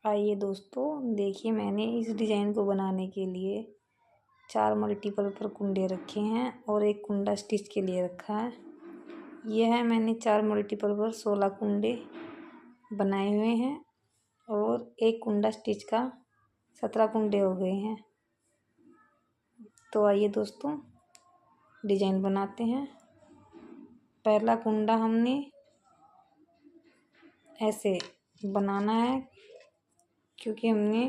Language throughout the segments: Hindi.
आइए दोस्तों, देखिए मैंने इस डिज़ाइन को बनाने के लिए 4 मल्टीपर्पल कुंडे रखे हैं और एक कुंडा स्टिच के लिए रखा है। यह है मैंने 4 मल्टीपर्पल 16 कुंडे बनाए हुए हैं और एक कुंडा स्टिच का 17 कुंडे हो गए हैं। तो आइए दोस्तों डिज़ाइन बनाते हैं। पहला कुंडा हमने ऐसे बनाना है क्योंकि हमने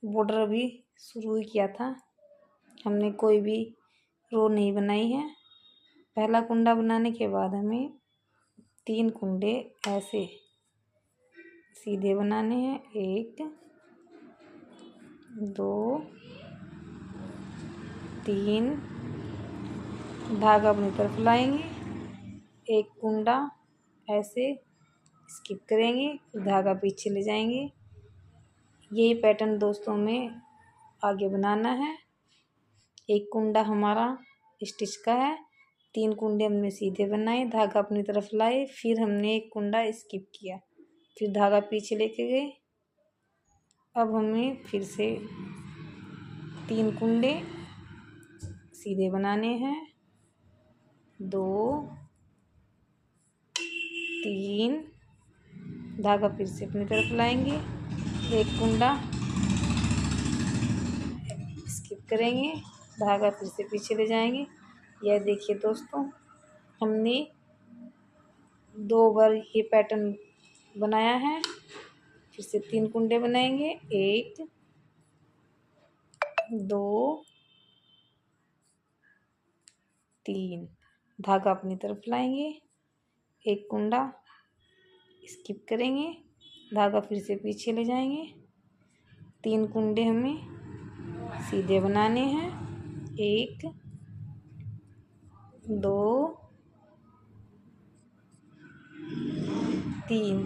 बॉर्डर अभी शुरू ही किया था, हमने कोई भी रो नहीं बनाई है। पहला कुंडा बनाने के बाद हमें 3 कुंडे ऐसे सीधे बनाने हैं। 1 2 3 धागा अपनी तरफ लाएंगे, एक कुंडा ऐसे स्किप करेंगे, धागा पीछे ले जाएंगे। यही पैटर्न दोस्तों में आगे बनाना है। एक कुंडा हमारा स्टिच का है, 3 कुंडे हमने सीधे बनाए, धागा अपनी तरफ लाए, फिर हमने एक कुंडा स्किप किया, फिर धागा पीछे लेके गए। अब हमें फिर से 3 कुंडे सीधे बनाने हैं। 2 3 धागा फिर से अपनी तरफ लाएंगे, एक कुंडा स्किप करेंगे, धागा फिर से पीछे ले जाएंगे। यह देखिए दोस्तों, हमने 2 बार ये पैटर्न बनाया है। फिर से 3 कुंडे बनाएंगे, 1 2 3 धागा अपनी तरफ लाएंगे, एक कुंडा स्किप करेंगे, धागा फिर से पीछे ले जाएंगे। 3 कुंडे हमें सीधे बनाने हैं। 1 2 3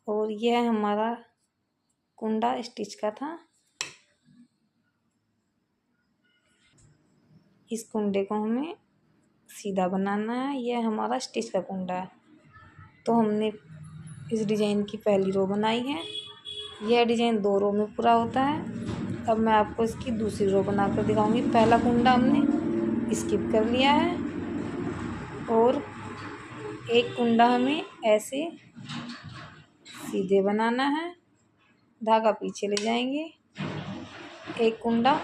और यह हमारा कुंडा स्टिच का था। इस कुंडे को हमें सीधा बनाना है। यह हमारा स्टिच का कुंडा है। तो हमने इस डिज़ाइन की पहली रो बनाई है। यह डिज़ाइन 2 रो में पूरा होता है। अब मैं आपको इसकी दूसरी रो बनाकर दिखाऊंगी। पहला कुंडा हमने स्किप कर लिया है और एक कुंडा हमें ऐसे सीधे बनाना है, धागा पीछे ले जाएंगे, एक कुंडा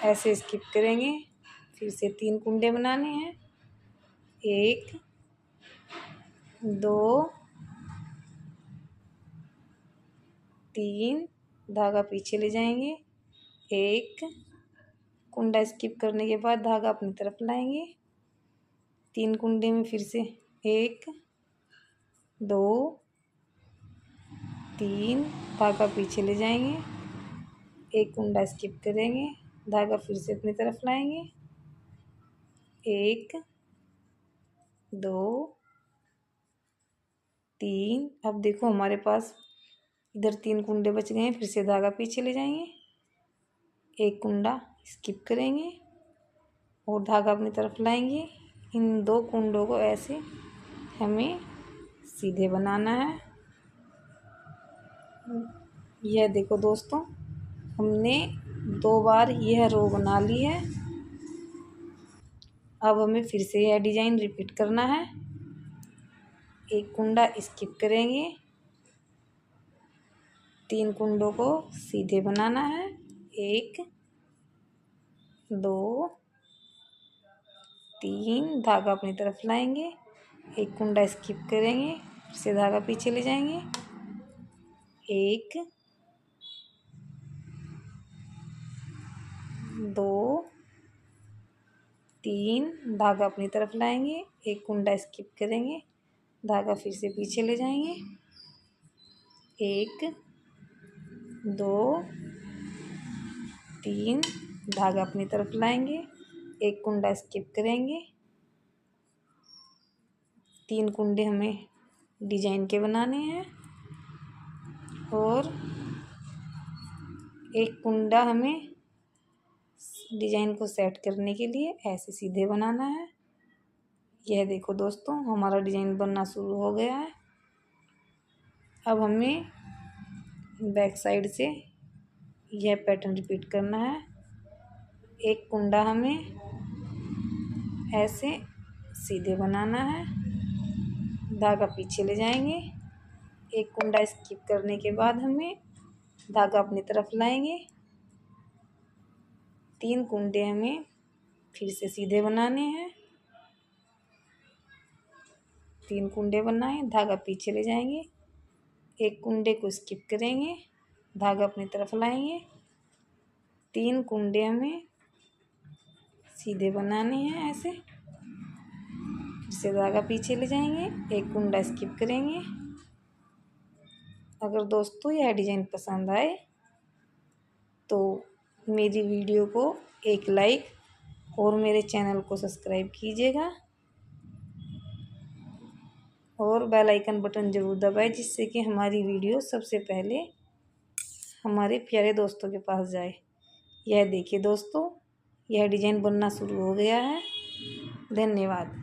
ऐसे स्किप करेंगे, फिर से 3 कुंडे बनाने हैं। 1 2 3 धागा पीछे ले जाएंगे, एक कुंडा स्किप करने के बाद धागा अपनी तरफ लाएंगे। 3 कुंडे में फिर से 1 2 3 धागा पीछे ले जाएंगे, एक कुंडा स्किप करेंगे, धागा फिर से अपनी तरफ लाएंगे। 1 2 3 अब देखो हमारे पास इधर 3 कुंडे बच गए हैं। फिर से धागा पीछे ले जाएंगे, एक कुंडा स्किप करेंगे और धागा अपनी तरफ लाएंगे। इन 2 कुंडों को ऐसे हमें सीधे बनाना है। यह देखो दोस्तों, हमने 2 बार यह रो बना ली है। अब हमें फिर से यह डिज़ाइन रिपीट करना है। एक कुंडा स्किप करेंगे, 3 कुंडों को सीधे बनाना है। 1 2 3 धागा अपनी तरफ लाएंगे, एक कुंडा स्किप करेंगे, फिर से धागा पीछे ले जाएंगे। 1 2 3 धागा अपनी तरफ लाएंगे, एक कुंडा स्किप करेंगे, धागा फिर से पीछे ले जाएंगे। 1 2 3 धागा अपनी तरफ लाएंगे, एक कुंडा स्किप करेंगे। 3 कुंडे हमें डिजाइन के बनाने हैं और एक कुंडा हमें डिजाइन को सेट करने के लिए ऐसे सीधे बनाना है। यह देखो दोस्तों, हमारा डिजाइन बनना शुरू हो गया है। अब हमें बैक साइड से यह पैटर्न रिपीट करना है। एक कुंडा हमें ऐसे सीधे बनाना है, धागा पीछे ले जाएंगे। एक कुंडा स्किप करने के बाद हमें धागा अपनी तरफ लाएंगे। 3 कुंडे हमें फिर से सीधे बनाने हैं। 3 कुंडे बनाए, धागा पीछे ले जाएंगे। एक कुंडे को स्किप करेंगे, धागा अपनी तरफ लाएंगे। 3 कुंडे हमें सीधे बनाने हैं ऐसे, जिससे धागा पीछे ले जाएंगे। एक कुंडा स्किप करेंगे। अगर दोस्तों यह डिज़ाइन पसंद आए तो मेरी वीडियो को एक लाइक और मेरे चैनल को सब्सक्राइब कीजिएगा और बेल आइकन बटन ज़रूर दबाएं, जिससे कि हमारी वीडियो सबसे पहले हमारे प्यारे दोस्तों के पास जाए। यह देखिए दोस्तों, यह डिज़ाइन बनना शुरू हो गया है। धन्यवाद।